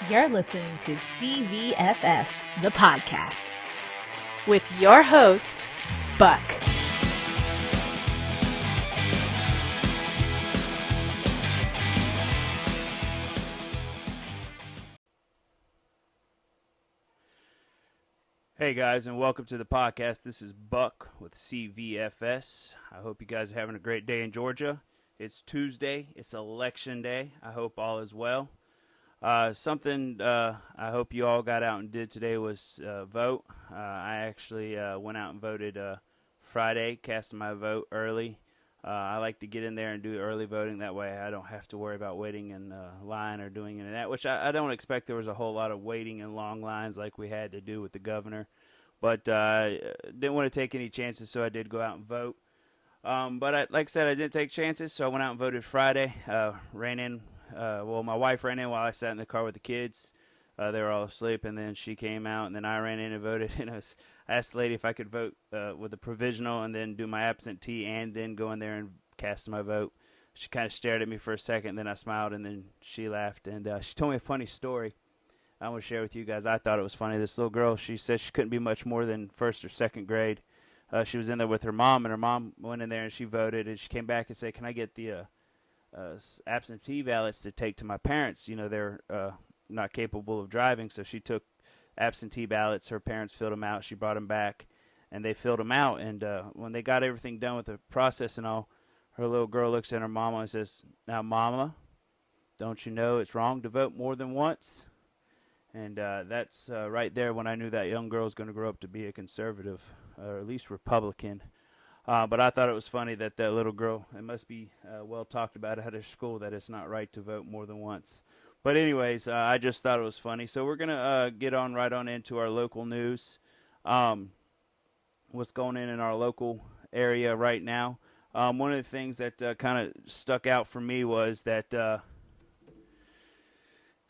You're listening to CVFS, the podcast, with your host, Buck. Hey guys, and welcome to the podcast. This is Buck with CVFS. I hope you guys are having a great day in Georgia. It's Tuesday. It's election day. I hope all is well. Something I hope you all got out and did today was vote. I actually went out and voted Friday, casting my vote early. I like to get in there and do early voting. That way I don't have to worry about waiting in line or doing any of that, which I don't expect there was a whole lot of waiting in long lines like we had to do with the governor. But didn't want to take any chances, so I did go out and vote. But like I said, I didn't take chances, so I went out and voted Friday. Ran in. My wife ran in while I sat in the car with the kids. They were all asleep, and then she came out, and then I ran in and voted. And I asked the lady if I could vote with a provisional and then do my absentee and then go in there and cast my vote. She kind of stared at me for a second, then I smiled, and then she laughed. And she told me a funny story I want to share with you guys. I thought it was funny. This little girl, she said she couldn't be much more than first or second grade. She was in there with her mom, and her mom went in there and she voted, and she came back and said, "Can I get the absentee ballots to take to my parents? You know, they're not capable of driving." So she took absentee ballots. Her parents filled them out. She brought them back, and they filled them out. And when they got everything done with the process and all, her little girl looks at her mama and says, "Now, Mama, don't you know it's wrong to vote more than once?" And that's right there when I knew that young girl was going to grow up to be a conservative, or at least Republican. But I thought it was funny that that little girl, it must be well talked about at her school that it's not right to vote more than once. But anyways, I just thought it was funny. So we're going to get right on into our local news. What's going in our local area right now. One of the things that kind of stuck out for me was that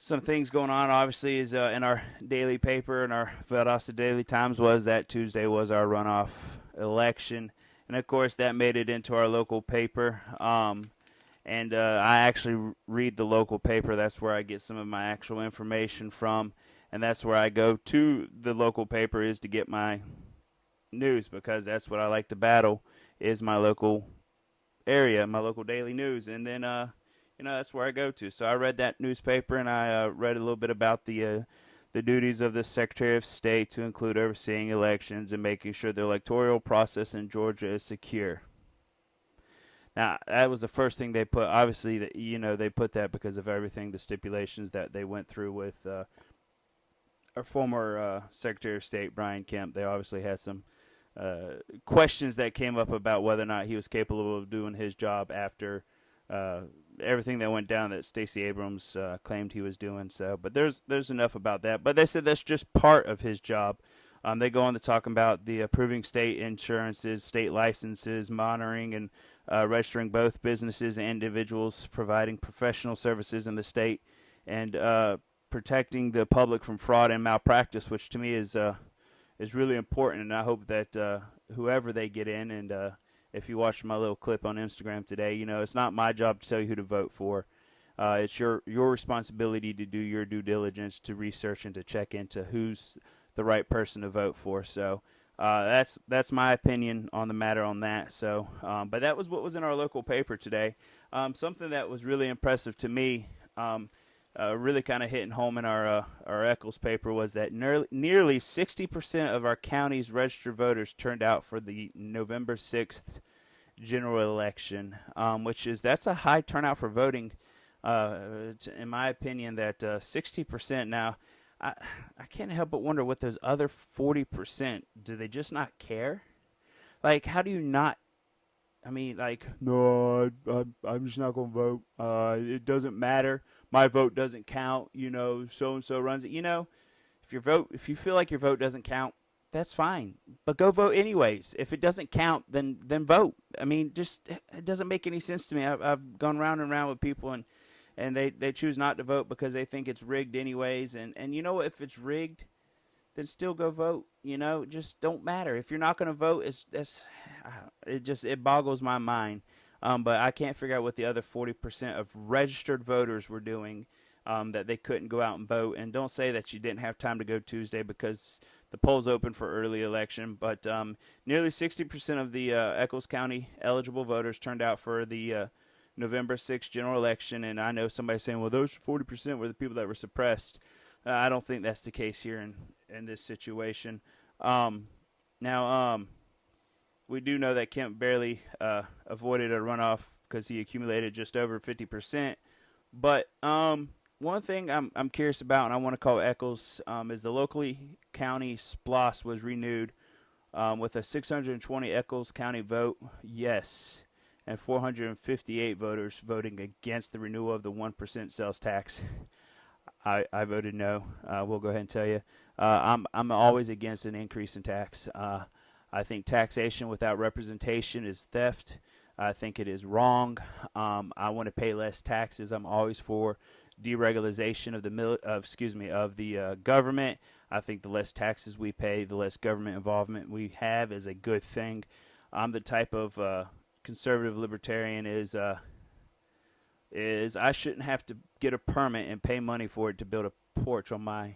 some things going on, obviously, is in our daily paper, in our Valdosta Daily Times, was that Tuesday was our runoff election. And, of course, that made it into our local paper. And I actually read the local paper. That's where I get some of my actual information from. And that's where I go to the local paper is to get my news, because that's what I like to battle is my local area, my local daily news. And then, that's where I go to. So I read that newspaper, and I read a little bit about the duties of the Secretary of State to include overseeing elections and making sure the electoral process in Georgia is secure. Now, that was the first thing they put. Obviously, they put that because of everything, the stipulations that they went through with our former Secretary of State, Brian Kemp. They obviously had some questions that came up about whether or not he was capable of doing his job after everything that went down that Stacey Abrams claimed he was doing. So, but there's enough about that. But they said that's just part of his job. They go on to talk about the approving state insurances, state licenses, monitoring and registering both businesses and individuals providing professional services in the state, and protecting the public from fraud and malpractice, which to me is really important. And I hope that whoever they get in, and if you watched my little clip on Instagram today, it's not my job to tell you who to vote for. It's your responsibility to do your due diligence, to research and to check into who's the right person to vote for. So that's my opinion on the matter on that. So, but that was what was in our local paper today. Something that was really impressive to me, really kind of hitting home in our Eccles paper, was that nearly 60% of our county's registered voters turned out for the November 6th general election, that's a high turnout for voting. In my opinion, that 60%. Now, I can't help but wonder what those other 40%, do they just not care? Like, how do you not? I mean, like, no, I'm just not going to vote. It doesn't matter. My vote doesn't count. So-and-so runs it. If you feel like your vote doesn't count, that's fine. But go vote anyways. If it doesn't count, then vote. I mean, it doesn't make any sense to me. I've gone round and round with people, and they choose not to vote because they think it's rigged anyways. And if it's rigged, then still go vote. Just don't matter. If you're not going to vote, it boggles my mind. But I can't figure out what the other 40% of registered voters were doing that they couldn't go out and vote. And don't say that you didn't have time to go Tuesday, because the polls open for early election. But nearly 60% of the Eccles County eligible voters turned out for the November 6th general election. And I know somebody saying, well, those 40% were the people that were suppressed. I don't think that's the case here in this situation. Now, we do know that Kemp barely avoided a runoff because he accumulated just over 50%. But one thing I'm curious about, and I want to call Eccles, is the locally county SPLOS was renewed with a 620 Eccles County vote yes, and 458 voters voting against the renewal of the 1% sales tax. I voted no. We'll go ahead and tell you. I'm always against an increase in tax. I think taxation without representation is theft. I think it is wrong. I want to pay less taxes. I'm always for deregulation of the government. I think the less taxes we pay, the less government involvement we have is a good thing. I'm the type of conservative libertarian is I shouldn't have to get a permit and pay money for it to build a porch on my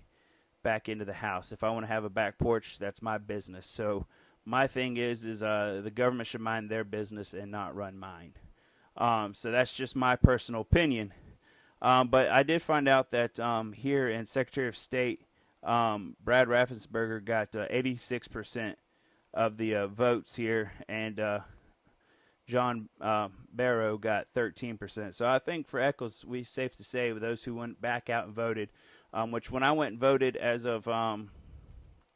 back end of the house. If I want to have a back porch, that's my business. So my thing is the government should mind their business and not run mine. So that's just my personal opinion. But I did find out that here in Secretary of State, Brad Raffensperger got 86% of the votes here, and John Barrow got 13%. So I think for Eccles, we safe to say, with those who went back out and voted, which when I went and voted as of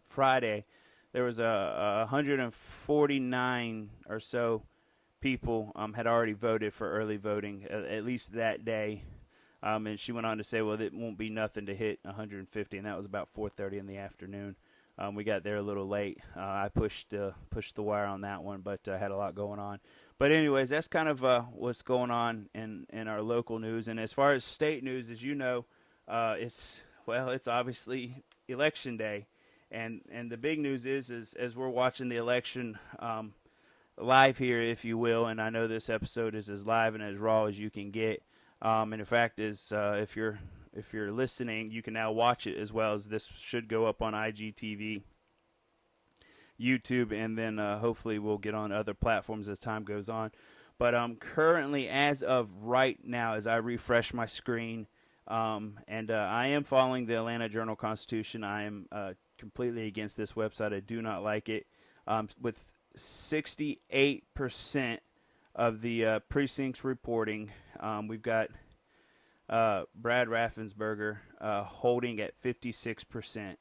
Friday, there was 149 or so people had already voted for early voting, at least that day. And she went on to say, well, it won't be nothing to hit 150, and that was about 4:30 in the afternoon. We got there a little late. I pushed the wire on that one, but had a lot going on. But anyways, that's kind of what's going on in our local news. And as far as state news, as you know, it's obviously election day. And the big news is as we're watching the election live here, if you will, and I know this episode is as live and as raw as you can get. And in fact, if you're listening, you can now watch it as well, as this should go up on IGTV, YouTube, and then hopefully we'll get on other platforms as time goes on. But currently, as of right now, as I refresh my screen, and I am following the Atlanta Journal-Constitution. I am completely against this website. I do not like it. With 68% of the precincts reporting, we've got Brad Raffensperger holding at 56%.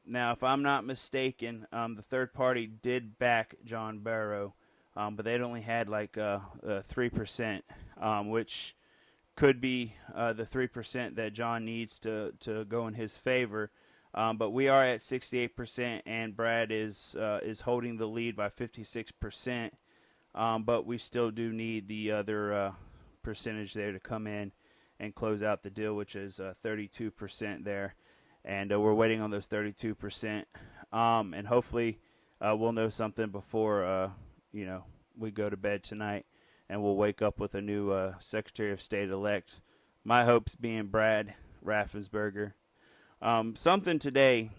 Now, if I'm not mistaken, the third party did back John Barrow, but they'd only had like 3%, which could be the 3% that John needs to go in his favor. But we are at 68%, and Brad is holding the lead by 56%. But we still do need the other percentage there to come in and close out the deal, which is 32% there. And we're waiting on those 32%. And hopefully we'll know something before we go to bed tonight, and we'll wake up with a new Secretary of State-elect. My hopes being Brad Raffensperger. Something today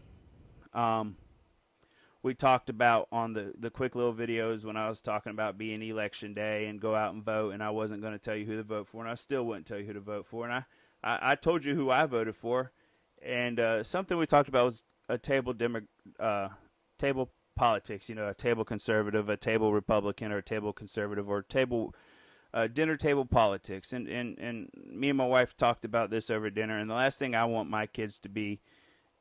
we talked about on the quick little videos when I was talking about being election day and go out and vote, and I wasn't going to tell you who to vote for, and I still wouldn't tell you who to vote for. And I told you who I voted for, and something we talked about was a table politics, a table conservative, a table Republican, or a table conservative, or table dinner table politics. And me and my wife talked about this over dinner, and the last thing I want my kids to be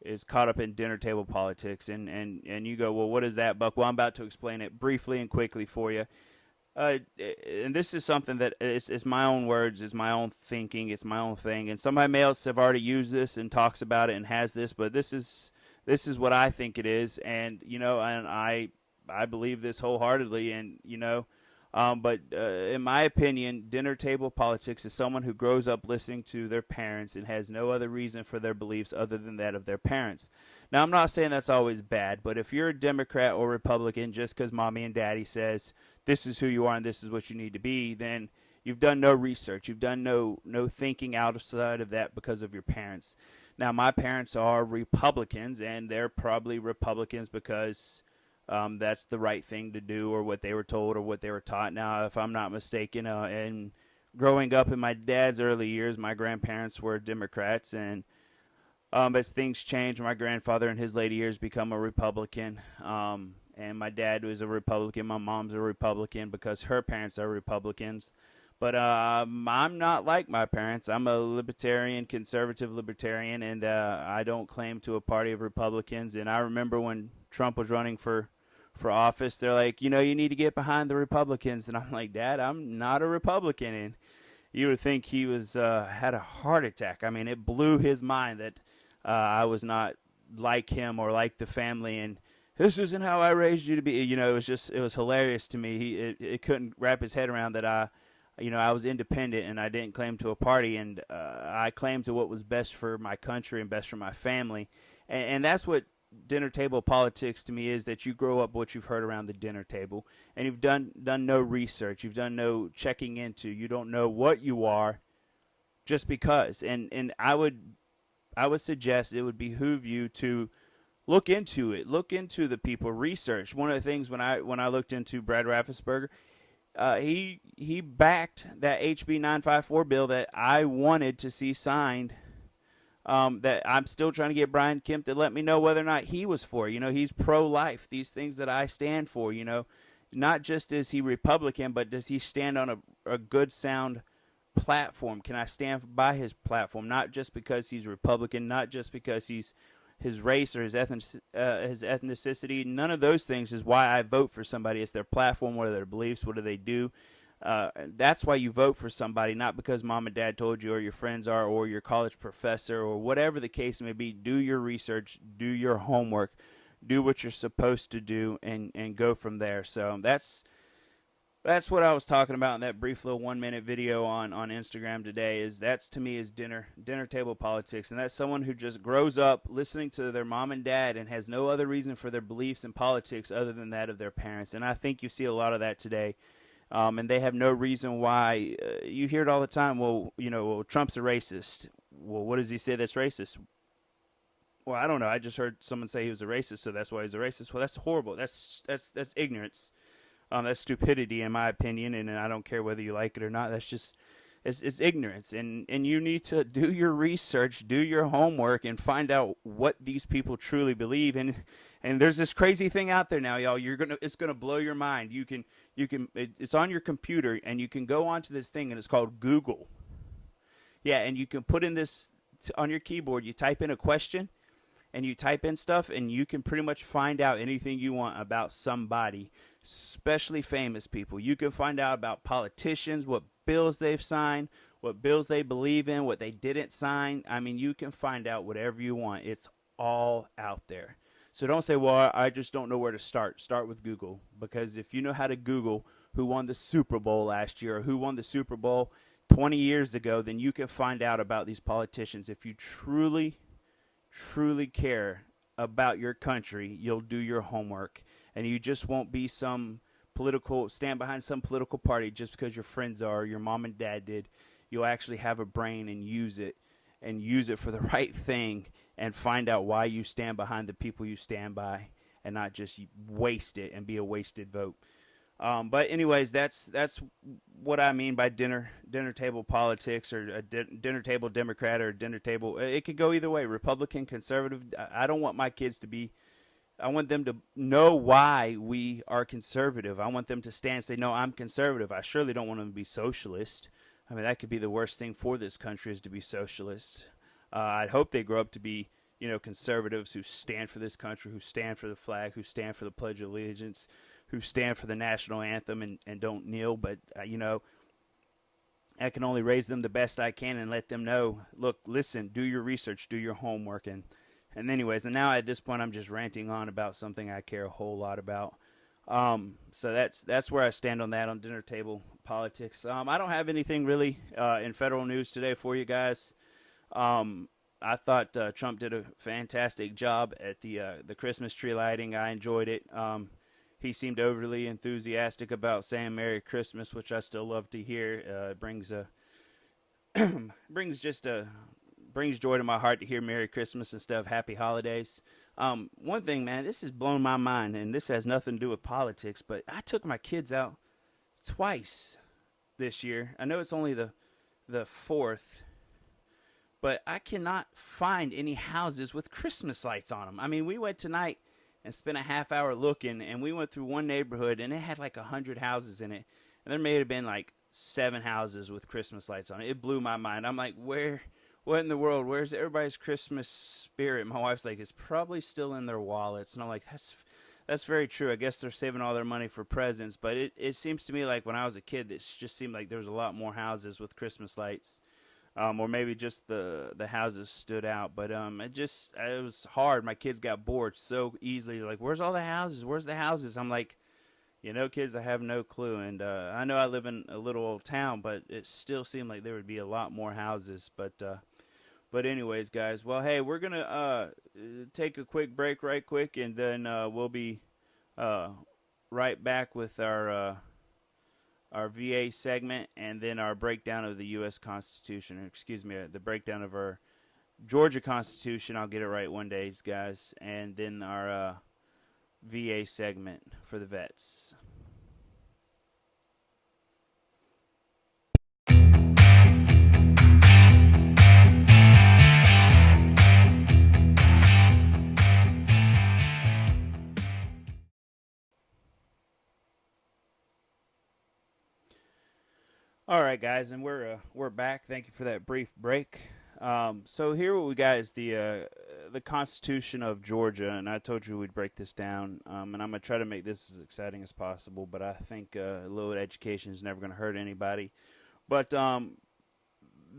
is caught up in dinner table politics. And you go, well, what is that, Buck? Well, I'm about to explain it briefly and quickly for you. And this is something that it's my own words, it's my own thinking, it's my own thing. And somebody else have already used this and talks about it and has this, but this is what I think it is. And, and I believe this wholeheartedly. And, but in my opinion, dinner table politics is someone who grows up listening to their parents and has no other reason for their beliefs other than that of their parents. Now, I'm not saying that's always bad, but if you're a Democrat or Republican just because mommy and daddy says this is who you are and this is what you need to be, then, you've done no research. You've done no thinking outside of that because of your parents. Now, my parents are Republicans, and they're probably Republicans because that's the right thing to do, or what they were told, or what they were taught. Now, if I'm not mistaken, and growing up in my dad's early years, my grandparents were Democrats, and as things changed, my grandfather in his later years become a Republican, and my dad was a Republican. My mom's a Republican because her parents are Republicans. But I'm not like my parents. I'm a libertarian, conservative libertarian, and I don't claim to a party of Republicans. And I remember when Trump was running for office, they're like, you need to get behind the Republicans. And I'm like, Dad, I'm not a Republican. And you would think he was had a heart attack. I mean, it blew his mind that I was not like him or like the family. And this isn't how I raised you to be. It was hilarious to me. It couldn't wrap his head around that I was independent and I didn't claim to a party, and I claimed to what was best for my country and best for my family. And that's what dinner table politics to me is, that you grow up what you've heard around the dinner table, and you've done no research. You've done no checking into. You don't know what you are just because. And I would suggest it would behoove you to look into it. Look into the people. Research. One of the things when I looked into Brad Raffensperger, he backed that HB 954 bill that I wanted to see signed. That I'm still trying to get Brian Kemp to let me know whether or not he was for. He's pro-life. These things that I stand for. Not just is he Republican, but does he stand on a good, sound platform? Can I stand by his platform? Not just because he's Republican, not just because he's his race or his ethnicity. None of those things is why I vote for somebody. It's their platform. What are their beliefs? What do they do? That's why you vote for somebody, not because mom and dad told you, or your friends are, or your college professor, or whatever the case may be. Do your research, do your homework, do what you're supposed to do, and go from there. So that's what I was talking about in that brief little 1-minute video on Instagram today. That's to me is dinner table politics, and that's someone who just grows up listening to their mom and dad and has no other reason for their beliefs in politics other than that of their parents. And I think you see a lot of that today. And they have no reason why. You hear it all the time. Well, Trump's a racist. Well, what does he say that's racist? Well, I don't know. I just heard someone say he was a racist, so that's why he's a racist. Well, that's horrible. That's ignorance. That's stupidity, in my opinion, and I don't care whether you like it or not. That's just it's ignorance, and you need to do your research, do your homework, and find out what these people truly believe. And there's this crazy thing out there now, y'all. It's gonna blow your mind. It's on your computer, and you can go onto this thing, and it's called Google. Yeah, and you can put in this on your keyboard. You type in a question, and you type in stuff, and you can pretty much find out anything you want about somebody, especially famous people. You can find out about politicians, what bills they've signed, what bills they believe in, what they didn't sign. I mean, you can find out whatever you want. It's all out there. So don't say, well, I just don't know where to start. Start with Google, because if you know how to Google who won the Super Bowl last year or who won the Super Bowl 20 years ago, then you can find out about these politicians. If you truly care about your country, you'll do your homework, and you just won't be stand behind some political party just because your friends are, or your mom and dad did. You'll actually have a brain and use it for the right thing, and find out why you stand behind the people you stand by, and not just waste it and be a wasted vote. But anyways, that's what I mean by dinner table politics, or a dinner table Democrat, or dinner table. It could go either way, Republican, conservative. I don't want my kids to be. I want them to know why we are conservative. I want them to stand and say, no, I'm conservative. I surely don't want them to be socialist. I mean, that could be the worst thing for this country, is to be socialist. I hope they grow up to be, conservatives who stand for this country, who stand for the flag, who stand for the Pledge of Allegiance, who stand for the national anthem and don't kneel. But, I can only raise them the best I can and let them know, look, listen, do your research, do your homework. And now at this point I'm just ranting on about something I care a whole lot about. So that's where I stand on that, on dinner table politics. I don't have anything really in federal news today for you guys. I thought Trump did a fantastic job at the Christmas tree lighting. I enjoyed it. he seemed overly enthusiastic about saying Merry Christmas, which I still love to hear. It brings a brings joy to my heart to hear Merry Christmas instead of Happy Holidays. One thing, man, this has blown my mind, and this has nothing to do with politics, but I took my kids out twice this year. I know it's only the fourth, but I cannot find any houses with Christmas lights on them. I mean, we went tonight and spent a half hour looking, and we went through one neighborhood, and it had like 100 houses in it, and there may have been like 7 houses with Christmas lights on it. It blew my mind. I'm like, what in the world? Where's everybody's Christmas spirit? My wife's like, it's probably still in their wallets. And I'm like, that's very true. I guess they're saving all their money for presents. But it seems to me like when I was a kid, it just seemed like there was a lot more houses with Christmas lights. Or maybe just the houses stood out. But it was hard. My kids got bored so easily. Like, where's all the houses? Where's the houses? I'm like, kids, I have no clue. And I know I live in a little old town, but it still seemed like there would be a lot more houses. But anyways, guys, well, hey, we're going to take a quick break right quick, and then we'll be right back with our VA segment, and then our breakdown of the U.S. Constitution. Excuse me, the breakdown of our Georgia Constitution. I'll get it right one day, guys. And then our VA segment for the vets. All right, guys, and we're back. Thank you for that brief break. So here what we got is the Constitution of Georgia, and I told you we'd break this down, and I'm going to try to make this as exciting as possible, but I think a little education is never going to hurt anybody. But the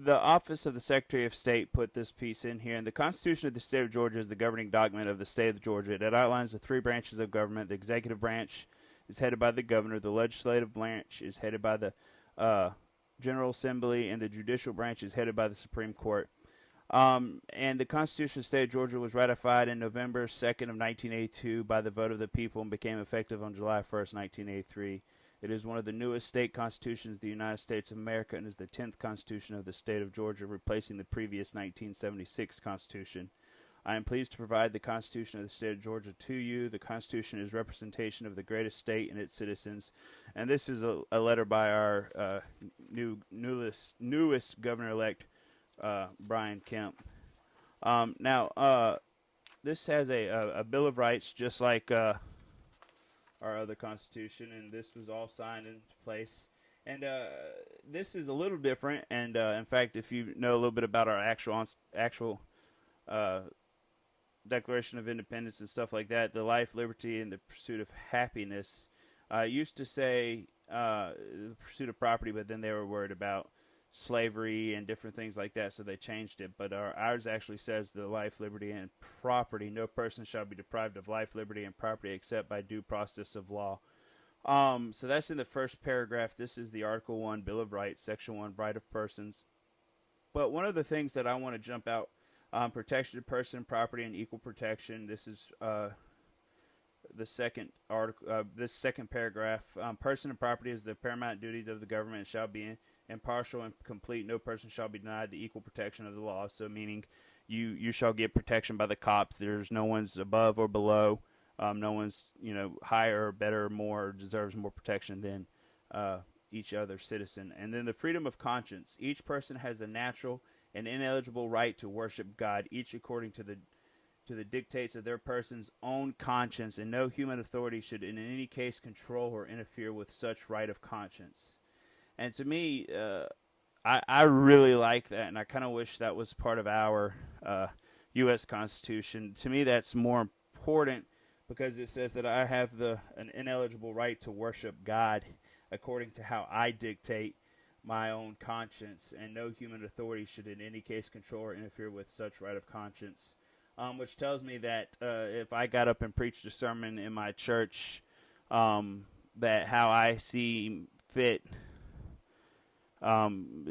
Office of the Secretary of State put this piece in here, and the Constitution of the State of Georgia is the governing document of the state of Georgia. It outlines the 3 branches of government. The executive branch is headed by the governor. The legislative branch is headed by the General Assembly, and the judicial branch is headed by the Supreme Court. And the Constitution of the State of Georgia was ratified in November 2nd of 1982 by the vote of the people and became effective on July 1st, 1983. It is one of the newest state constitutions of the United States of America and is the 10th Constitution of the State of Georgia, replacing the previous 1976 Constitution. I am pleased to provide the Constitution of the State of Georgia to you. The Constitution is representation of the greatest state and its citizens. And this is a letter by our newest governor-elect, Brian Kemp. Now, this has a Bill of Rights, just like our other Constitution, and this was all signed into place. And this is a little different. And in fact, if you know a little bit about our actual Declaration of Independence and stuff like that, the life, liberty, and the pursuit of happiness used to say the pursuit of property, but then they were worried about slavery and different things like that, so they changed it. But ours actually says the life, liberty, and property. No person shall be deprived of life, liberty, and property except by due process of law. So that's in the first paragraph. This is the Article 1, Bill of Rights, Section 1, Right of Persons. But one of the things that I want to jump out, protection of person, property, and equal protection. This is the second article. This second paragraph. Person and property is the paramount duties of the government and shall be impartial and complete. No person shall be denied the equal protection of the law. So meaning you shall get protection by the cops. There's no one's above or below. No one's higher or better or more or deserves more protection than each other citizen. And then the freedom of conscience. Each person has a natural and ineligible right to worship God, each according to the dictates of their person's own conscience, and no human authority should in any case control or interfere with such right of conscience. And to me, I really like that, and I kind of wish that was part of our U.S. Constitution. To me, that's more important because it says that I have an ineligible right to worship God according to how I dictate my own conscience, and no human authority should in any case control or interfere with such right of conscience. Which tells me that if I got up and preached a sermon in my church, that how I see fit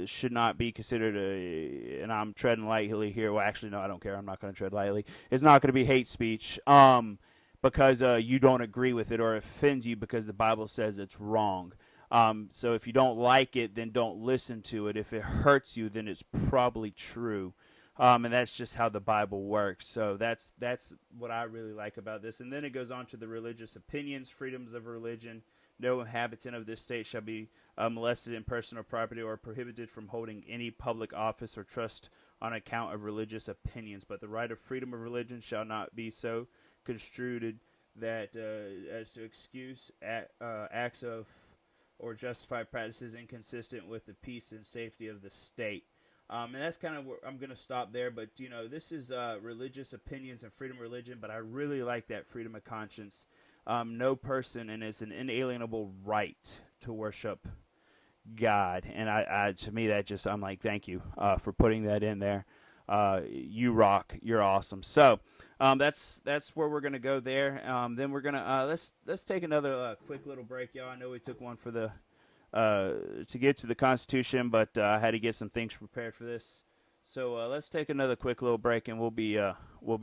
should not be considered and I'm treading lightly here. Well, actually, no, I don't care. I'm not going to tread lightly. It's not going to be hate speech. because you don't agree with it, or offends you because the Bible says it's wrong. So if you don't like it, then don't listen to it. If it hurts you, then it's probably true. And that's just how the Bible works. So that's what I really like about this. And then it goes on to the religious opinions, freedoms of religion. No inhabitant of this state shall be molested in person or property, or prohibited from holding any public office or trust on account of religious opinions. But the right of freedom of religion shall not be so construed that as to excuse acts of or justify practices inconsistent with the peace and safety of the state. And that's kind of where I'm going to stop there. But, this is religious opinions and freedom of religion, but I really like that freedom of conscience. No person, and it's an inalienable right to worship God. And I to me, that just, I'm like, thank you for putting that in there. You rock. You're awesome. So that's where we're going to go there. Then we're going to, let's take another quick little break, y'all. I know we took one for the to get to the Constitution, but I had to get some things prepared for this. So let's take another quick little break, and we'll be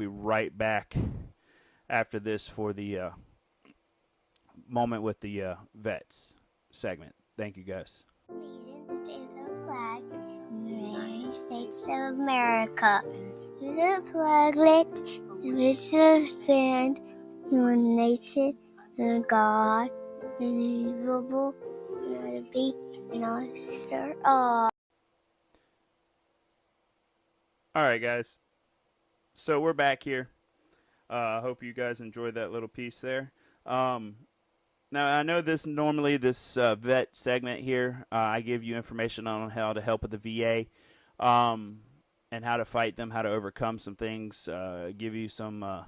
right back after this for the moment with the vets segment. Thank you, guys. Please state the flag of the United States of America. To the flaglet, which stand one nation and God, indivisible, to be and honor all. All right, guys. So we're back here. I hope you guys enjoyed that little piece there. Now, I know this vet segment here, I give you information on how to help with the VA and how to fight them, how to overcome some things, give you some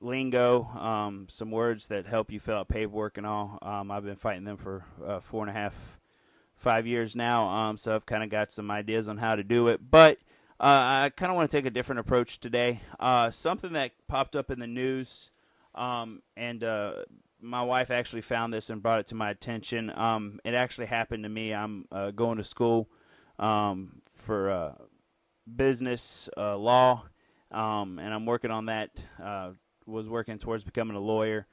lingo, some words that help you fill out paperwork and all. I've been fighting them for 4.5-5 years now, so I've kind of got some ideas on how to do it. But I kind of want to take a different approach today. Something that popped up in the news, and my wife actually found this and brought it to my attention. It actually happened to me. I'm going to school for business law, and I'm working on that. Was working towards becoming a lawyer.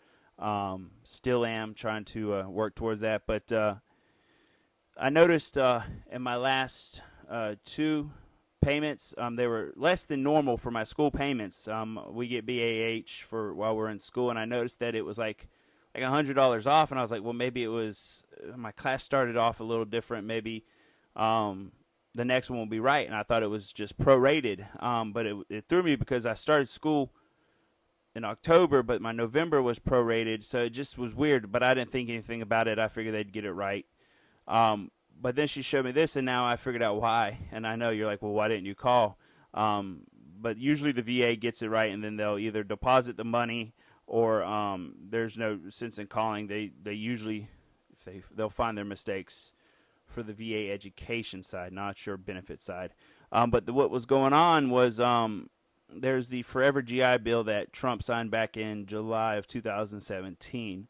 Still am trying to work towards that. But I noticed in my last 2 payments, they were less than normal for my school payments. We get BAH for while we're in school, and I noticed that it was like $100 off, and I was like, well, maybe it was my class started off a little different. Maybe the next one will be right, and I thought it was just prorated. But it threw me because I started school in October, but my November was prorated, so it just was weird. But I didn't think anything about it. I figured they'd get it right. But then she showed me this, and now I figured out why. And I know you're like, well, why didn't you call? But usually the VA gets it right, and then they'll either deposit the money or there's no sense in calling. They usually, they'll find their mistakes for the VA education side, not sure benefit side. But what was going on was there's the Forever GI Bill that Trump signed back in July of 2017.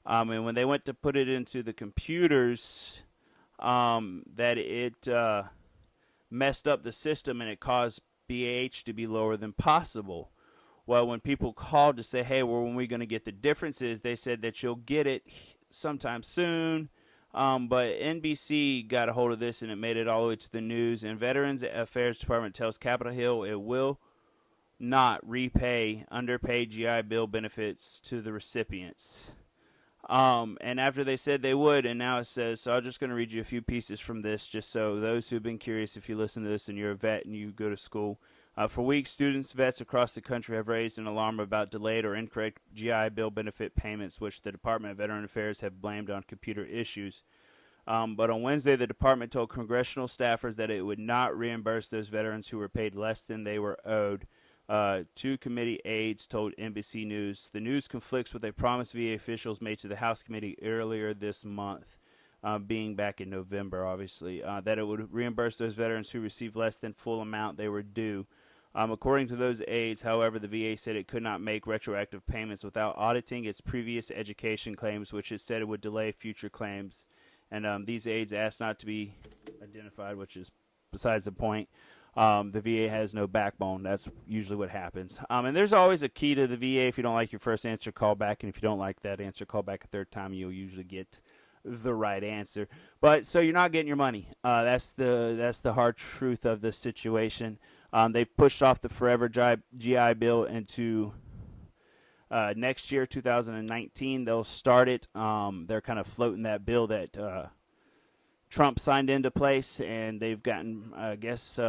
And when they went to put it into the computers, that it messed up the system and it caused BAH to be lower than possible. Well, when people called to say, hey, well, when are we going to get the differences, they said that you'll get it sometime soon. But NBC got a hold of this and it made it all the way to the news. And Veterans Affairs Department tells Capitol Hill it will not repay underpaid GI Bill benefits to the recipients. And after they said they would, and now it says, so I'm just going to read you a few pieces from this, just so those who've been curious, if you listen to this and you're a vet and you go to school. For weeks, students, vets across the country have raised an alarm about delayed or incorrect GI Bill benefit payments, which the Department of Veteran Affairs have blamed on computer issues. But on Wednesday, the department told congressional staffers that it would not reimburse those veterans who were paid less than they were owed. 2 committee aides told NBC News. The news conflicts with a promise VA officials made to the House committee earlier this month, being back in November, obviously, that it would reimburse those veterans who received less than full amount they were due. According to those aides, however, the VA said it could not make retroactive payments without auditing its previous education claims, which it said it would delay future claims. And these aides asked not to be identified, which is besides the point. The VA has no backbone. That's usually what happens. And there's always a key to the VA. If you don't like your first answer, call back. And if you don't like that answer, call back a third time. You'll usually get the right answer. But so you're not getting your money. That's the hard truth of the situation. They've pushed off the forever GI Bill into next year, 2019. They'll start it. They're kind of floating that bill that Trump signed into place, and they've gotten, I guess,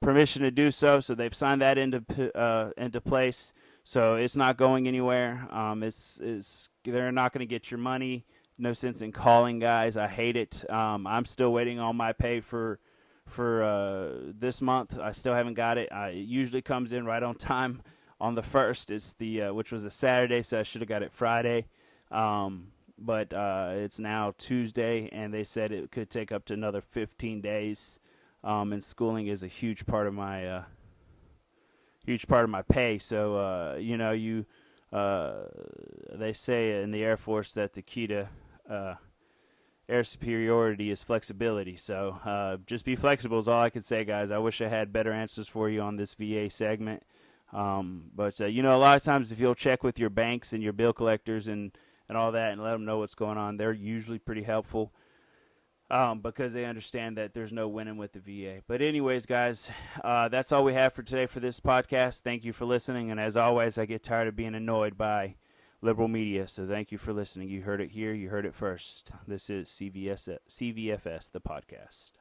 permission to do so. So they've signed that into place. So it's not going anywhere. They're not going to get your money. No sense in calling, guys. I hate it. I'm still waiting on my pay for this month. I still haven't got it. It usually comes in right on time on the 1st. It's which was a Saturday, so I should have got it Friday. But it's now Tuesday, and they said it could take up to another 15 days. And schooling is a huge part of my pay. So they say in the Air Force that the key to air superiority is flexibility. So just be flexible is all I could say, guys. I wish I had better answers for you on this VA segment. But a lot of times if you'll check with your banks and your bill collectors and all that and let them know what's going on, they're usually pretty helpful because they understand that there's no winning with the VA. But anyways, guys, that's all we have for today for this podcast. Thank you for listening. And as always, I get tired of being annoyed by liberal media. So thank you for listening. You heard it here. You heard it first. This is CVFS, the podcast.